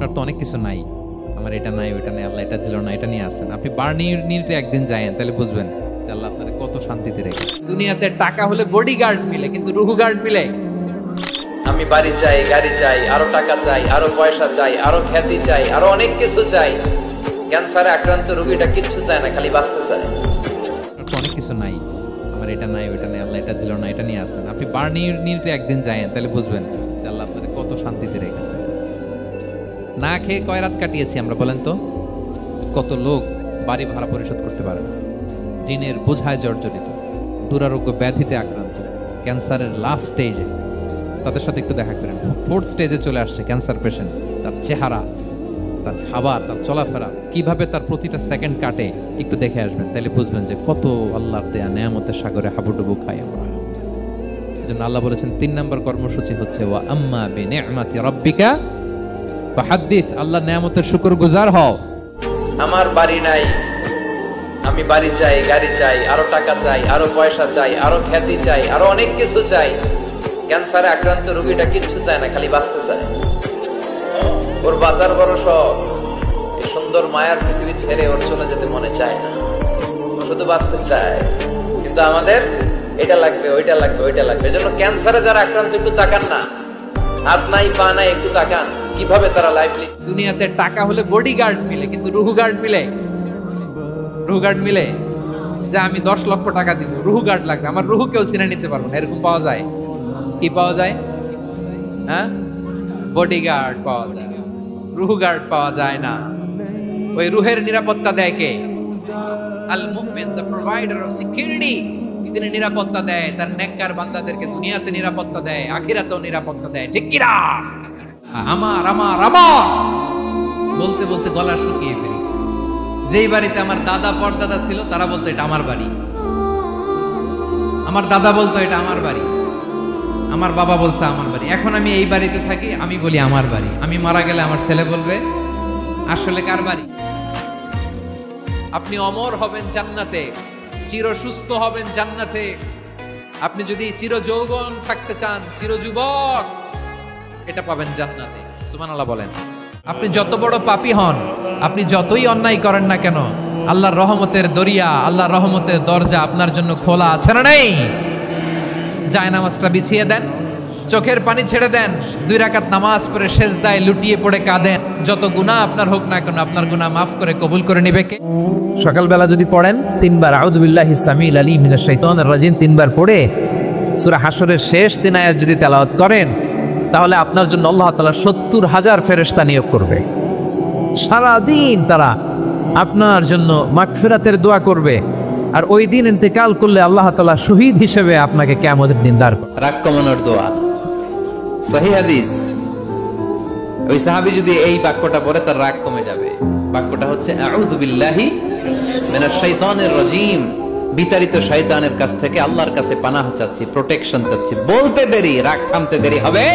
আপনার তো অনেক কিছু নাই, আমার এটা নাই ওইটা নাই, আল্লাহ এটা দিল না, এটা নিয়ে আসেন। আপনি বার্নিতে একদিন যায়েন, তাহলে বুঝবেন যে আল্লাহ আপনার কত শান্তিতে রেখে। দুনিয়াতে টাকা হলে বডিগার্ড মিলে, কিন্তু রুহু গার্ড মিলে। আমি বাড়ি চাই, গাড়ি চাই, আরো টাকা চাই, আরো পয়সা চাই, আরো খ্যাতি চাই, আরো অনেক কিছু চাই। ক্যান্সারে আক্রান্ত রোগীটা কিচ্ছু চায় না, খালি বাঁচতে চায়। আপনার তো অনেক কিছু নাই, আমার এটা নাই ওইটা নাই, আল্লাহ এটা দিল না, এটা নিয়ে আসেন। আপনি বার্নিতে একদিন যায়েন, তাহলে বুঝবেন যে আল্লাহ আপনার কত শান্তিতে রেখেছে। না খেয়ে কয় রাত কাটিয়েছি আমরা, বলেন তো? কত লোক বাড়ি ভাড়া পরিশোধ করতে পারে না, ঋণের বোঝায় জর্জরিত, দুরারোগ্য ব্যাধিতে আক্রান্ত, ক্যান্সারের লাস্ট স্টেজে। তাদের সাথে একটু দেখা করেন, ফোর্থ স্টেজে চলে আসছে ক্যান্সার পেশেন্ট। তার চেহারা, তার খাবার, তার চলাফেরা, কিভাবে তার প্রতিটা সেকেন্ড কাটে, একটু দেখে আসবেন, তাহলে বুঝবেন যে কত আল্লাহর দেয়া নেয়ামতের সাগরে হাবুডুবু খাই আমরা। এজন্য আল্লাহ বলেছেন 3 নম্বর কর্মসূচি হচ্ছে ওয়া আম্মা বিনি'মাতি রাব্বিকা ফাহাদ্দিস। আল্লাহর নেয়ামতের শুকরগুজার হও। আমার বাড়ি নাই, আমি বাড়ি চাই, গাড়ি চাই, আরো টাকা চাই, আরো পয়সা চাই, আরো খ্যাতি চাই, আরো অনেক কিছু চাই। ক্যান্সারে আক্রান্ত রোগীটা কিচ্ছু চায় না, খালি বাঁচতে চায়। ওর বাজার বড় শখ, এই সুন্দর মায়ার পৃথিবী ছেড়ে ওর চলে যেতে মনে চায় না, ও শুধু বাঁচতে চায়। কিন্তু আমাদের এটা লাগবে, ওইটা লাগবে, ওইটা লাগবে। এজন্য ক্যান্সারে যারা আক্রান্ত একটু তাকান না, হাত নাই পা নাই, একটু তাকান কিভাবে তারা লাইফ লিড। দুনিয়াতে টাকা হলে বডিগার্ড মিলে, কিন্তু রুহু গার্ড মিলে। রুহু গার্ড মিলে যে আমি 10 লক্ষ টাকা দিব, রুহু গার্ড লাগবে, আমার রুহু কেউ চিনে নিতে পারবো না, এরকম পাওয়া যায়? কি পাওয়া যায়? হ্যাঁ, বডিগার্ড পাওয়া যায়, রুহু গার্ড পাওয়া যায় না। ওই রুহের নিরাপত্তা দেয় কে? আল মুমিন, দ্য প্রোভাইডার অফ সিকিউরিটি। তিনি নিরাপত্তা দেয় তার নেককার বান্দাদেরকে, দুনিয়াতে নিরাপত্তা দেয়, আখিরাতেও নিরাপত্তা দেয়। ঠিক কি না? আমার আমার আমার বলতে বলতে গলা শুকিয়ে ফেলি। যেই বাড়িতে আমার দাদা পরদাদা ছিল, তারা বলতো এটা আমার বাড়ি। আমার দাদা বলতো এটা আমার বাড়ি, আমার বাবা বলছে আমার বাড়ি। এখন আমি এই বাড়িতে থাকি, আমি বলি আমার বাড়ি। আমি মারা গেলে আমার ছেলে বলবে আসলে কার বাড়ি? আপনি অমর হবেন জান্নাতে, চির সুস্থ হবেন জান্নাতে। আপনি যদি চির যৌবন থাকতে চান, চির যুবক, এটা পাবেন জান্নাতে। সুবহানাল্লাহ বলেন। আপনি যত বড় পাপী হন, আপনি যতই অন্যায় করেন না কেন, আল্লাহর রহমতের দরিয়া, আল্লাহর রহমতের দরজা আপনার জন্য খোলা আছে না নেই? জায়নামাজটা বিছিয়ে দেন, চোখের পানি ছেড়ে দেন, 2 রাকাত নামাজ পড়ে সেজদায় লুটিয়ে পড়ে কাঁদেন। যত গুনাহ আপনার হোক না কেন, আপনার গুনাহ মাফ করে কবুল করে নিবে কে? সকালবেলা যদি পড়েন 3 বার আউযু বিল্লাহি সামিল আলিম মিনাশ শাইতানির রাজিম 3 বার পড়ে সূরা হাশরের শেষ 3 আয়াত যদি তেলাওয়াত করেন, তাহলে আপনার জন্য আল্লাহ তাআলা 70,000 ফেরেশতা নিয়োগ করবে। সারা দিন তারা আপনার জন্য মাগফিরাতের দোয়া করবে। আর ওই দিন ইন্তেকাল করলে আল্লাহ তাআলা শহীদ হিসেবে আপনাকে কিয়ামতের দিন দাঁড় করাবেন। রাগ কমানোর দোয়া, সহিহ হাদিস। ওই সাহাবী যদি এই বাক্যটা পড়ে, তার রাগ কমে যাবে। বাক্যটা হচ্ছে আউযু বিল্লাহি মিনাশ শাইতানির রাজিম। বিতাড়িত শয়তানের কাছ থেকে আল্লাহর কাছে পানাহ চাচ্ছি, প্রোটেকশন চাচ্ছি। বলতে দেরি, রাগ থামতে দেরি হবে।